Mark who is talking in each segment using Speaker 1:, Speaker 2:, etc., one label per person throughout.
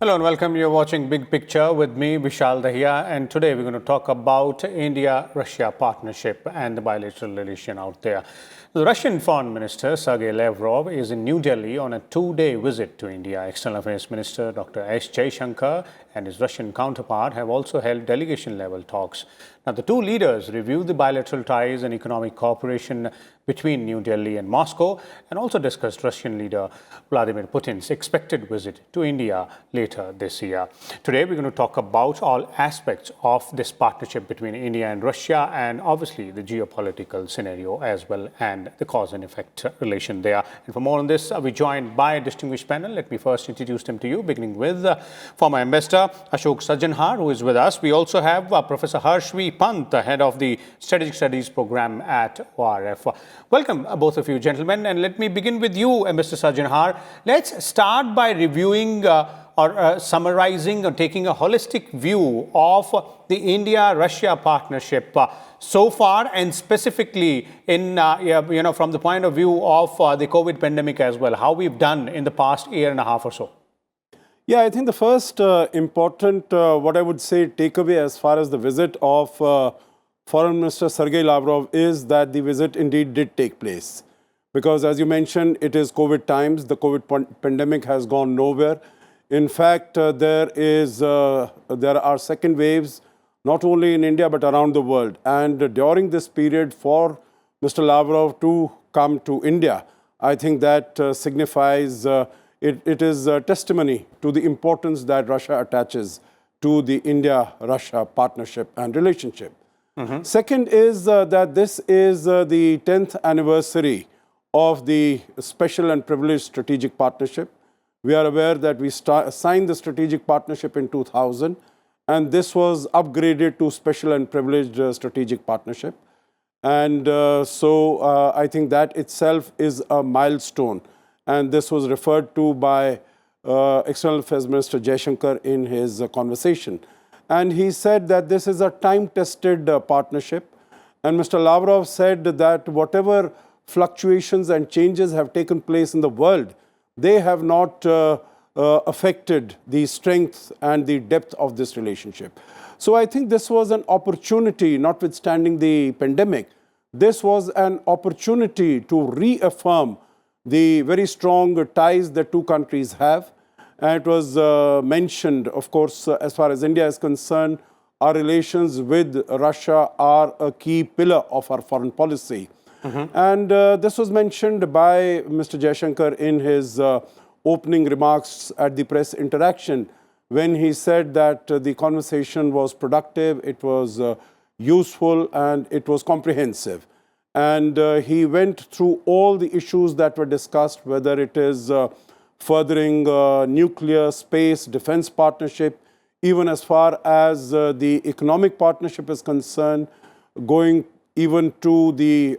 Speaker 1: Hello and welcome. You're watching Big Picture with me, Vishal Dahiya, and today we're going to talk about India-Russia partnership and the bilateral relation out there. The Russian Foreign Minister Sergey Lavrov is in New Delhi on a two-day visit to India. External Affairs Minister Dr. S. Jaishankar and his Russian counterpart have also held delegation-level talks. Now, the two leaders reviewed the bilateral ties and economic cooperation between New Delhi and Moscow and also discussed Russian leader Vladimir Putin's expected visit to India later this year. Today, we're going to talk about all aspects of this partnership between India and Russia and obviously the geopolitical scenario as well and the cause and effect relation there. And for more on this, we're joined by a distinguished panel. Let me first introduce them to you, beginning with former ambassador Ashok Sajjanhar, who is with us. We also have Professor Pant, the head of the Strategic Studies program at ORF. Welcome, both of you, gentlemen. And let me begin with you, Mr. Sajjanhar. Let's start by reviewing or summarizing or taking a holistic view of the India-Russia partnership so far, and specifically in from the point of view of the COVID pandemic as well, how we've done in the past year and a half or so.
Speaker 2: Yeah, I think the first important, what I would say, takeaway as far as the visit of Foreign Minister Sergey Lavrov is that the visit indeed did take place. Because as you mentioned, it is COVID times. The COVID pandemic has gone nowhere. In fact, there are second waves, not only in India, but around the world. And during this period, for Mr. Lavrov to come to India, I think that signifies it is a testimony to the importance that Russia attaches to the India-Russia partnership and relationship. Second is that this is the 10th anniversary of the Special and Privileged Strategic Partnership. We are aware that we signed the strategic partnership in 2000, and this was upgraded to Special and Privileged Strategic Partnership. And so I think that itself is a milestone. And this was referred to by External Affairs Minister Jaishankar in his conversation. And he said that this is a time-tested partnership. And Mr. Lavrov said that whatever fluctuations and changes have taken place in the world, they have not affected the strength and the depth of this relationship. So I think this was an opportunity, notwithstanding the pandemic, this was an opportunity to reaffirm the very strong ties that two countries have. And it was mentioned, of course, as far as India is concerned, our relations with Russia are a key pillar of our foreign policy. And this was mentioned by Mr. Jaishankar in his opening remarks at the press interaction when he said that the conversation was productive, it was useful, and it was comprehensive. And he went through all the issues that were discussed, whether it is furthering nuclear, space, defense partnership, even as far as the economic partnership is concerned, going even to the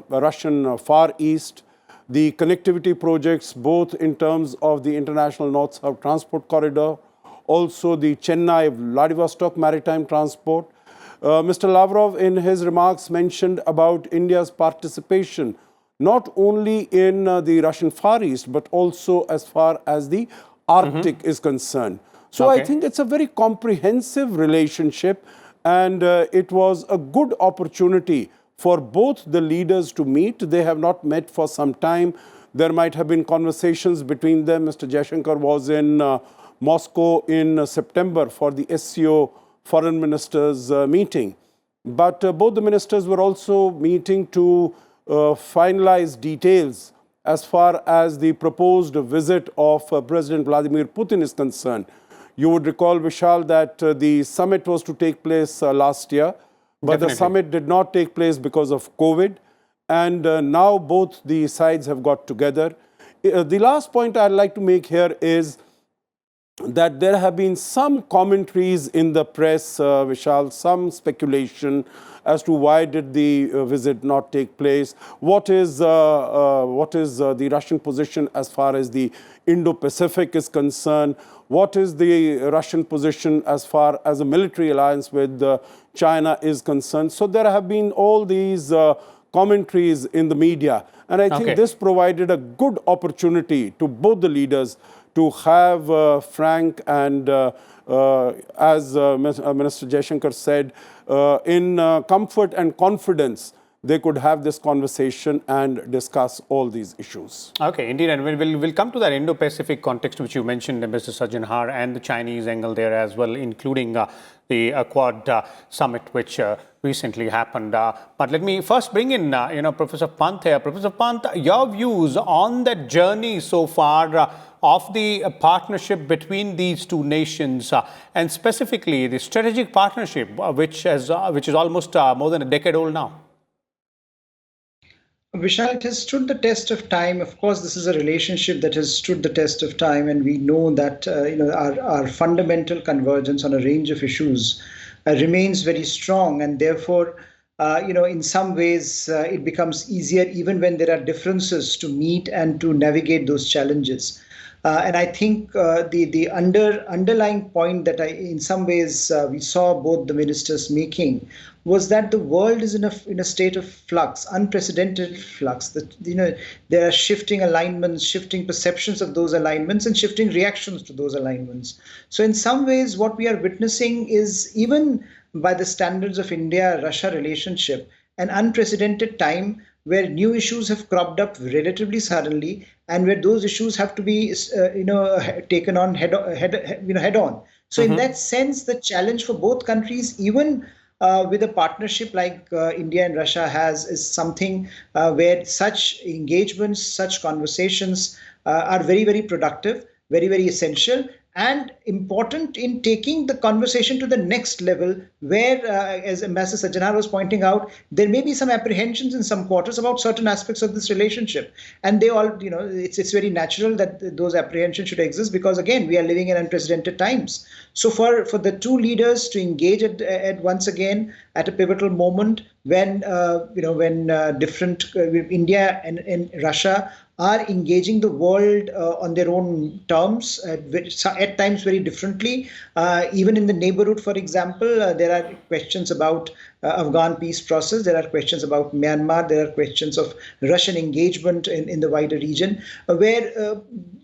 Speaker 2: Russian Far East, the connectivity projects, both in terms of the international North-South transport corridor, also the Chennai-Vladivostok maritime transport. Mr. Lavrov, in his remarks, mentioned about India's participation not only in the Russian Far East, but also as far as the Arctic is concerned. So I think it's a very comprehensive relationship, and it was a good opportunity for both the leaders to meet. They have not met for some time. There might have been conversations between them. Mr. Jaishankar was in Moscow in September for the SCO Foreign Ministers meeting. But both the ministers were also meeting to finalize details as far as the proposed visit of President Vladimir Putin is concerned. You would recall, Vishal, that the summit was to take place last year, but the summit did not take place because of COVID. And now both the sides have got together. The last point I'd like to make here is that there have been some commentaries in the press, Vishal, some speculation as to why did the visit not take place. What is the Russian position as far as the Indo-Pacific is concerned? What is the Russian position as far as a military alliance with China is concerned? So there have been all these commentaries in the media. And I think this provided a good opportunity to both the leaders to have frank and, as Minister Jaishankar said, in comfort and confidence, they could have this conversation and discuss all these issues.
Speaker 1: Okay, indeed, and we'll come to that Indo-Pacific context which you mentioned, Mr. Sajjanhar, and the Chinese angle there as well, including the Quad summit which recently happened. But let me first bring in, Professor Pant here. Professor Pant, your views on that journey so far of the partnership between these two nations, and specifically the strategic partnership, which is almost more than a decade old now.
Speaker 3: Vishal, it has stood the test of time. Of course, this is a relationship that has stood the test of time, and we know that our fundamental convergence on a range of issues remains very strong, and therefore, in some ways, it becomes easier even when there are differences to meet and to navigate those challenges. And I think the underlying point that in some ways we saw both the ministers making was that the world is in a state of flux, unprecedented flux. That there are shifting alignments, shifting perceptions of those alignments, and shifting reactions to those alignments. So in some ways, what we are witnessing is, even by the standards of India-Russia relationship, an unprecedented time where new issues have cropped up relatively suddenly, and where those issues have to be, taken on head on. So in that sense, the challenge for both countries, even with a partnership like India and Russia has, is something where such engagements, such conversations are very, very productive, very, very essential, and important in taking the conversation to the next level, where, as Ambassador Sajjanhar was pointing out, there may be some apprehensions in some quarters about certain aspects of this relationship. And they all, it's very natural that those apprehensions should exist, because, again, we are living in unprecedented times. So for the two leaders to engage at once again at a pivotal moment when, different India and Russia are engaging the world on their own terms, at times very differently. Even in the neighborhood, for example, there are questions about Afghan peace process, there are questions about Myanmar, there are questions of Russian engagement in the wider region, where,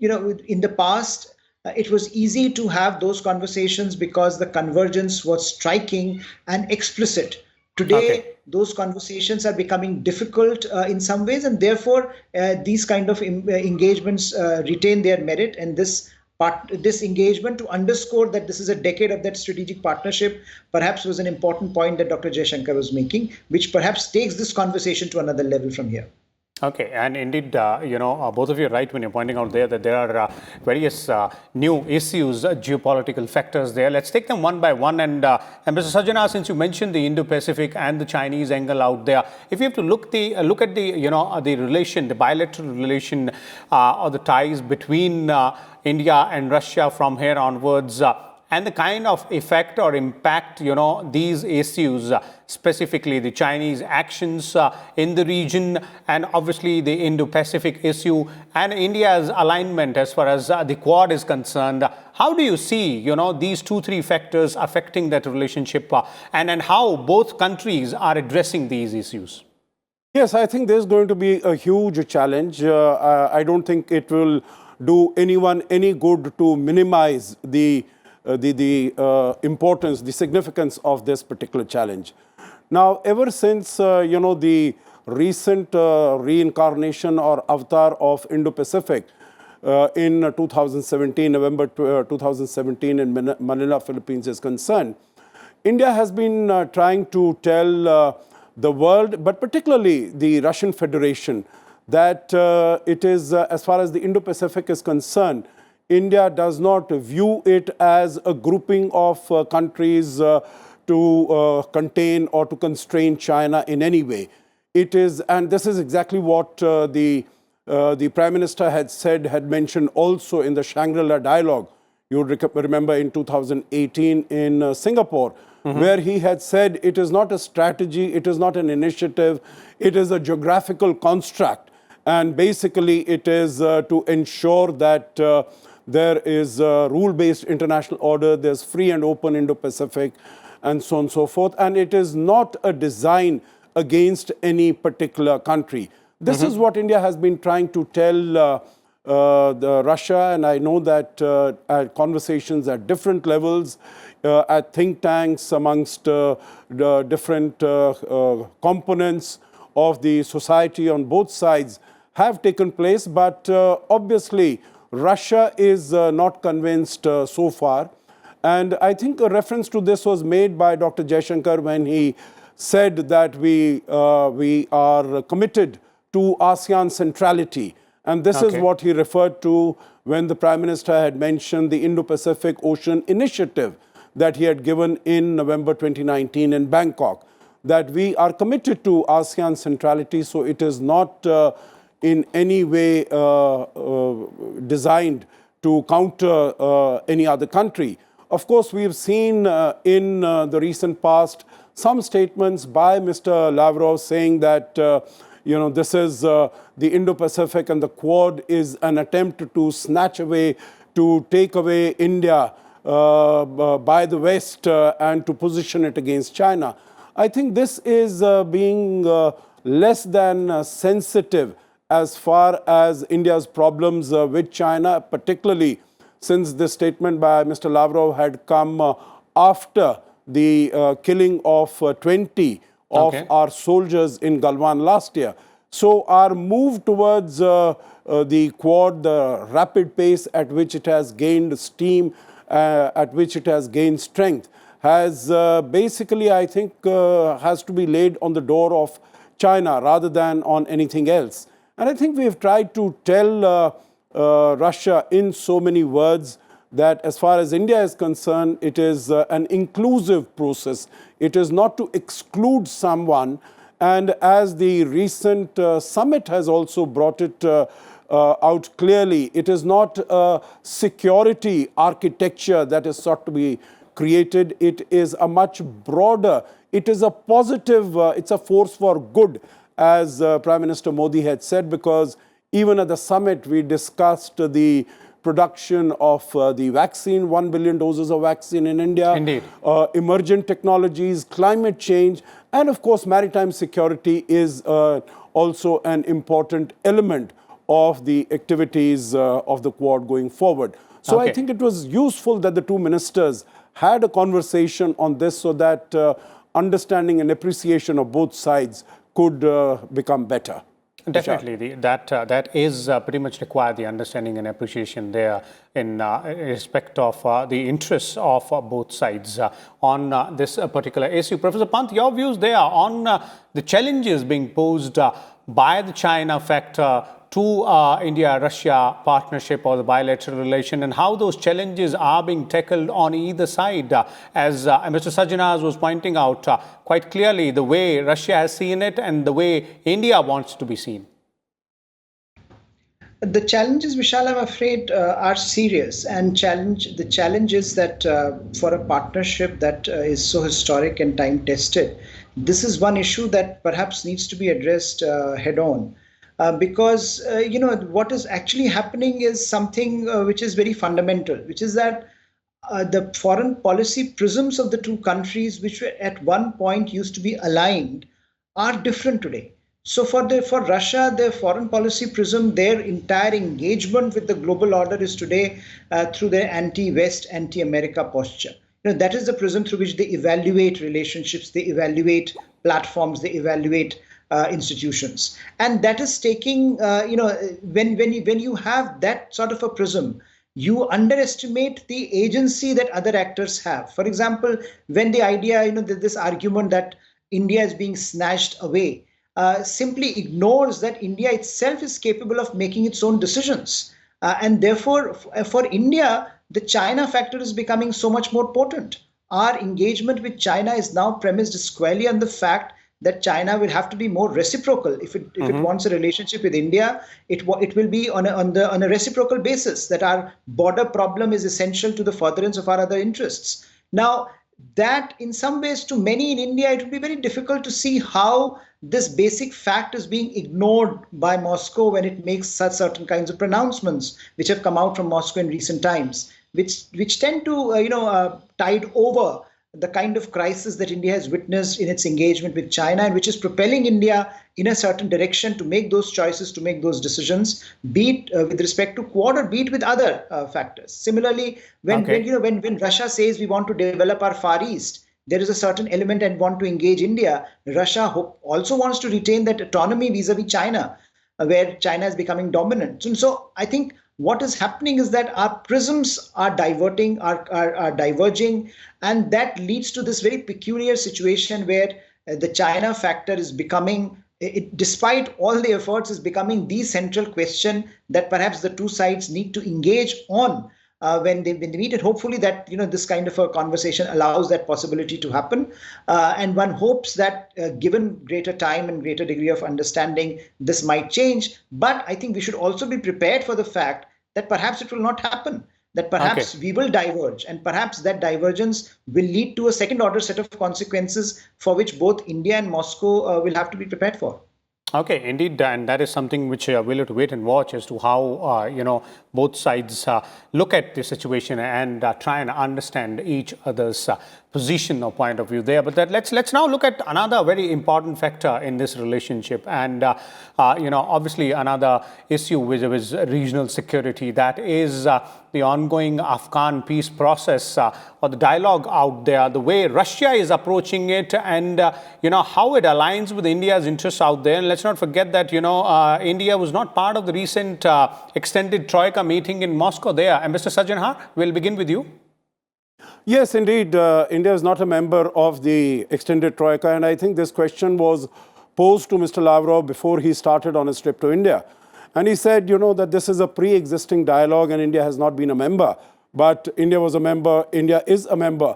Speaker 3: in the past, it was easy to have those conversations because the convergence was striking and explicit. Today, those conversations are becoming difficult in some ways, and therefore these kind of engagements retain their merit. And this engagement, to underscore that this is a decade of that strategic partnership, perhaps was an important point that Dr. Jaishankar was making, which perhaps takes this conversation to another level from here.
Speaker 1: Okay, and indeed, both of you are right when you're pointing out there that there are various new issues, geopolitical factors there. Let's take them one by one. And Mr. Sajjanhar, since you mentioned the Indo-Pacific and the Chinese angle out there, if you have to look at the relation, the bilateral relation, or the ties between India and Russia from here onwards, and the kind of effect or impact, these issues, specifically the Chinese actions in the region, and obviously the Indo-Pacific issue, and India's alignment as far as the Quad is concerned. How do you see, these 2-3 factors affecting that relationship, and how both countries are addressing these issues?
Speaker 2: Yes, I think there's going to be a huge challenge. I don't think it will do anyone any good to minimize the importance, the significance of this particular challenge. Now, ever since, the recent reincarnation or avatar of Indo-Pacific in 2017, November 2017 in Manila, Philippines is concerned, India has been trying to tell the world, but particularly the Russian Federation, that it is, as far as the Indo-Pacific is concerned, India does not view it as a grouping of countries to contain or to constrain China in any way. It is, and this is exactly what the Prime Minister had mentioned also in the Shangri-La dialogue. You would remember in 2018 in Singapore, where he had said it is not a strategy, it is not an initiative, it is a geographical construct. And basically it is to ensure that there is a rule-based international order, there's free and open Indo-Pacific, and so on and so forth. And it is not a design against any particular country. This is what India has been trying to tell Russia, and I know that at conversations at different levels, at think tanks amongst the different components of the society on both sides have taken place. But obviously, Russia is not convinced so far. And I think a reference to this was made by Dr. Jaishankar when he said that we are committed to ASEAN centrality. And this is what he referred to when the Prime Minister had mentioned the Indo-Pacific Ocean Initiative that he had given in November 2019 in Bangkok, that we are committed to ASEAN centrality, so it is not in any way designed to counter any other country. Of course, we have seen in the recent past some statements by Mr. Lavrov saying that this is the Indo-Pacific and the Quad is an attempt to snatch away, to take away India by the West and to position it against China. I think this is being less than sensitive as far as India's problems with China, particularly since this statement by Mr. Lavrov had come after the killing of 20 of our soldiers in Galwan last year. So our move towards the Quad, the rapid pace at which it has gained steam, at which it has gained strength, has basically, I think, has to be laid on the door of China rather than on anything else. And I think we have tried to tell Russia in so many words that as far as India is concerned, it is an inclusive process. It is not to exclude someone. And as the recent summit has also brought it out clearly, it is not a security architecture that is sought to be created. It is a much broader, it is a positive, it's a force for good, as Prime Minister Modi had said, because even at the summit, we discussed the production of the vaccine, 1 billion doses of vaccine in India, emergent technologies, climate change, and of course, maritime security is also an important element of the activities of the Quad going forward. So I think it was useful that the two ministers had a conversation on this so that understanding and appreciation of both sides could become better.
Speaker 1: Definitely, that is pretty much required, the understanding and appreciation there in respect of the interests of both sides on this particular issue. Professor Pant, your views there on the challenges being posed by the China factor to India-Russia partnership or the bilateral relation, and how those challenges are being tackled on either side. As Mr. Sajjanhar was pointing out quite clearly, the way Russia has seen it and the way India wants to be seen.
Speaker 3: The challenges, Vishal, I'm afraid, are serious, and the challenge is that for a partnership that is so historic and time-tested, this is one issue that perhaps needs to be addressed head-on. Because what is actually happening is something which is very fundamental, which is that the foreign policy prisms of the two countries, which were at one point used to be aligned, are different today. So for Russia, their foreign policy prism, their entire engagement with the global order is today through their anti-West, anti-America posture. That is the prism through which they evaluate relationships, they evaluate platforms, they evaluate institutions. And that is taking, when you have that sort of a prism, you underestimate the agency that other actors have. For example, when the idea, this argument that India is being snatched away, simply ignores that India itself is capable of making its own decisions. And therefore, for India, the China factor is becoming so much more potent. Our engagement with China is now premised squarely on the fact that China will have to be more reciprocal. If it wants a relationship with India, it will be on a reciprocal basis, that our border problem is essential to the furtherance of our other interests. Now, that in some ways, to many in India, it will be very difficult to see how this basic fact is being ignored by Moscow when it makes such certain kinds of pronouncements, which have come out from Moscow in recent times, which tend to tide over the kind of crisis that India has witnessed in its engagement with China, and which is propelling India in a certain direction to make those choices, to make those decisions, be it with respect to Quad or be it with other factors. Similarly, when Russia says we want to develop our Far East, there is a certain element and want to engage India. Russia also wants to retain that autonomy vis-a-vis China, where China is becoming dominant. And so I think what is happening is that our prisms are diverging, and that leads to this very peculiar situation where the China factor is becoming, despite all the efforts, is becoming the central question that perhaps the two sides need to engage on when they meet, and hopefully that this kind of a conversation allows that possibility to happen, and one hopes that given greater time and greater degree of understanding, this might change. But I think we should also be prepared for the fact that perhaps it will not happen, that perhaps we will diverge, and perhaps that divergence will lead to a second order set of consequences for which both India and Moscow will have to be prepared for.
Speaker 1: Okay, indeed, and that is something which we'll have to wait and watch as to how both sides look at the situation and try and understand each other's position or point of view there. But let's now look at another very important factor in this relationship, and obviously another issue which is regional security. That is the ongoing Afghan peace process or the dialogue out there, the way Russia is approaching it, and how it aligns with India's interests out there. And let's not forget that India was not part of the recent extended Troika meeting in Moscow there. And Mr. Sajjanhar, we'll begin with you.
Speaker 2: Yes, indeed. India is not a member of the extended Troika, and I think this question was posed to Mr. Lavrov before he started on his trip to India. And he said, that this is a pre-existing dialogue and India has not been a member. But India was a member, India is a member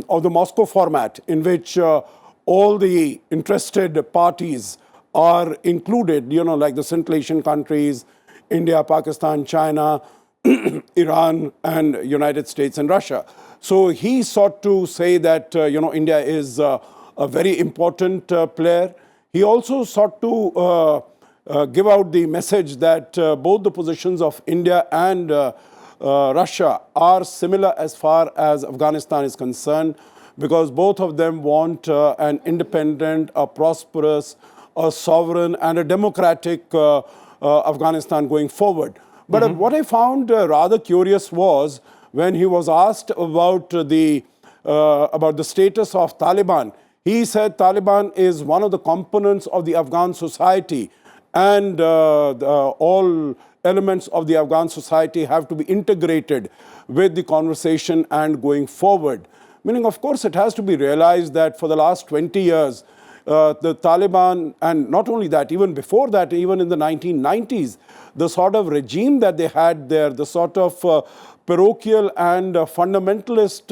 Speaker 2: of the Moscow format, in which all the interested parties are included, like the Central Asian countries, India, Pakistan, China, Iran, and United States and Russia. So he sought to say that, India is a very important player. He also sought to give out the message that both the positions of India and Russia are similar as far as Afghanistan is concerned, because both of them want an independent, a prosperous, a sovereign, and a democratic Afghanistan going forward. But what I found rather curious was when he was asked about the status of Taliban. He said Taliban is one of the components of the Afghan society, and all elements of the Afghan society have to be integrated with the conversation and going forward. Meaning, of course, it has to be realized that for the last 20 years, the Taliban, and not only that, even before that, even in the 1990s, the sort of regime that they had there, the sort of parochial and fundamentalist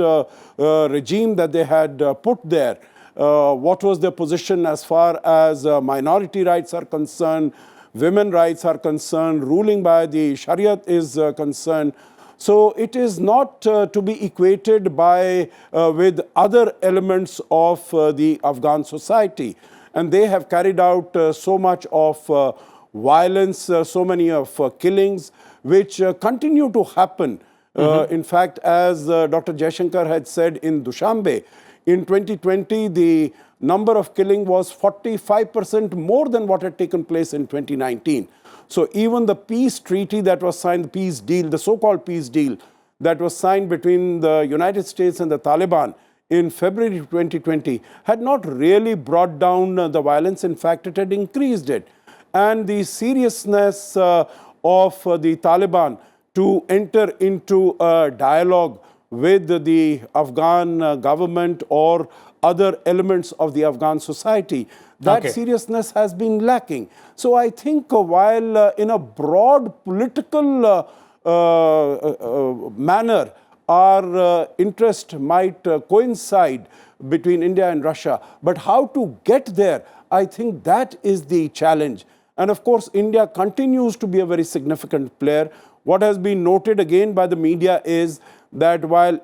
Speaker 2: regime that they had put there, what was their position as far as minority rights are concerned, women rights are concerned, ruling by the Sharia is concerned. So it is not to be equated with other elements of the Afghan society. And they have carried out so much of violence, so many of killings, which continue to happen. In fact, as Dr. Jaishankar had said in Dushanbe, in 2020, the number of killing was 45% more than what had taken place in 2019. So even the peace treaty that was signed, the peace deal, the so-called peace deal that was signed between the United States and the Taliban in February 2020 had not really brought down the violence. In fact, it had increased it. And the seriousness of the Taliban to enter into a dialogue with the Afghan government or other elements of the Afghan society, that seriousness has been lacking. So I think while in a broad political manner, our interest might coincide between India and Russia, but how to get there, I think that is the challenge. And of course, India continues to be a very significant player. What has been noted again by the media is that while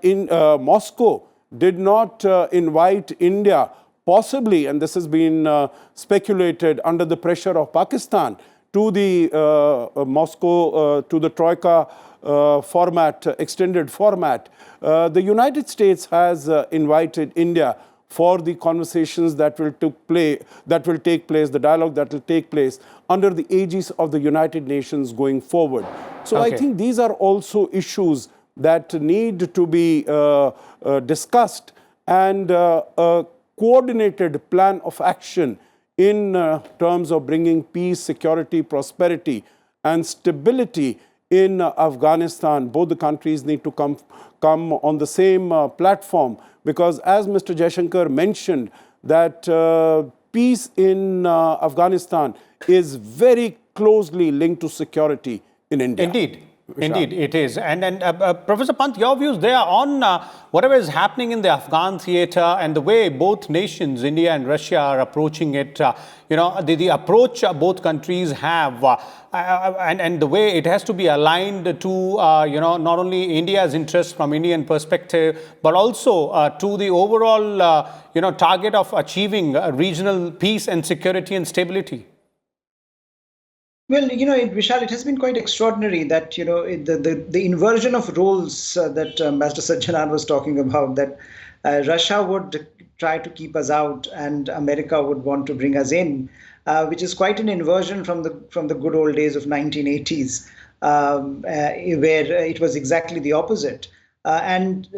Speaker 2: Moscow did not invite India, possibly, and this has been speculated under the pressure of Pakistan, to the Moscow, to the Troika format, extended format, the United States has invited India for the conversations that will take place, the dialogue that will take place under the aegis of the United Nations going forward. So I think these are also issues that need to be discussed, and a coordinated plan of action in terms of bringing peace, security, prosperity, and stability in Afghanistan. Both the countries need to come on the same platform, because as Mr. Jaishankar mentioned, that peace in Afghanistan is very closely linked to security in India.
Speaker 1: Indeed. Vishal. Indeed, it is. And Professor Pant, your views there on whatever is happening in the Afghan theatre and the way both nations, India and Russia, are approaching it. The approach both countries have, and the way it has to be aligned to, not only India's interests from Indian perspective, but also to the overall, target of achieving regional peace and security and stability.
Speaker 3: Well, Vishal, it has been quite extraordinary that, the inversion of roles that Master Sajjanhar was talking about, that Russia would try to keep us out and America would want to bring us in, which is quite an inversion from the good old days of 1980s, where it was exactly the opposite. And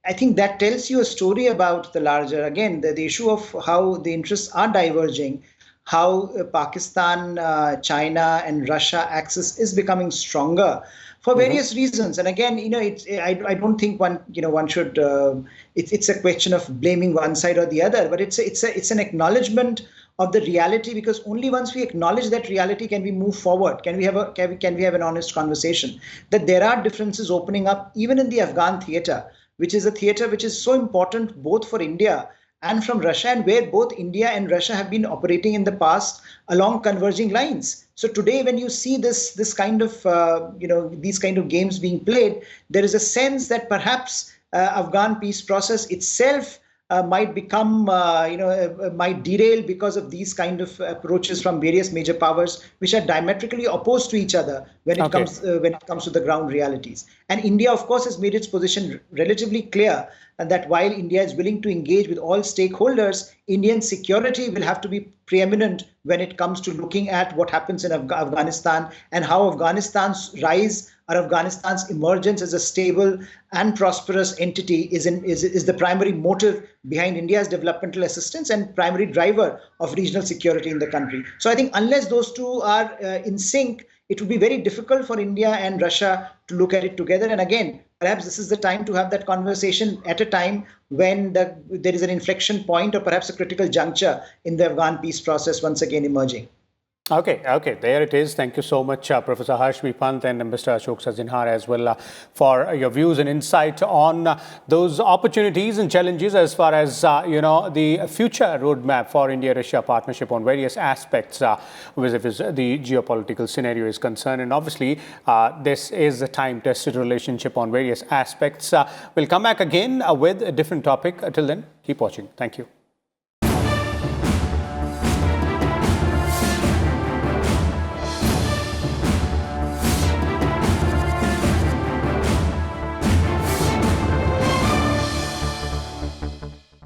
Speaker 3: I think that tells you a story about the larger, again, the issue of how the interests are diverging, how Pakistan, China, and Russia axis is becoming stronger for various reasons. And again, I don't think one should. It's a question of blaming one side or the other, but it's an acknowledgement of the reality, because only once we acknowledge that reality can we move forward. Can we have an honest conversation that there are differences opening up even in the Afghan theatre, which is a theatre which is so important both for India and from Russia, and where both India and Russia have been operating in the past along converging lines. So today, when you see this kind of these kind of games being played, there is a sense that perhaps Afghan peace process itself might become might derail because of these kind of approaches from various major powers, which are diametrically opposed to each other when it comes to the ground realities. And India, of course, has made its position relatively clear, and that while India is willing to engage with all stakeholders, Indian security will have to be preeminent when it comes to looking at what happens in Afghanistan and how Afghanistan's rise or Afghanistan's emergence as a stable and prosperous entity is the primary motive behind India's developmental assistance and primary driver of regional security in the country. So I think unless those two are in sync, it would be very difficult for India and Russia to look at it together. And again, perhaps this is the time to have that conversation at a time when there is an inflection point or perhaps a critical juncture in the Afghan peace process once again emerging.
Speaker 1: Okay, there it is. Thank you so much, Professor Harshmi Pant and Mr. Ashok Sajjanhar as well for your views and insight on those opportunities and challenges as far as, the future roadmap for India-Russia partnership on various aspects with the geopolitical scenario is concerned. And obviously, this is a time-tested relationship on various aspects. We'll come back again with a different topic. Till then, keep watching. Thank you.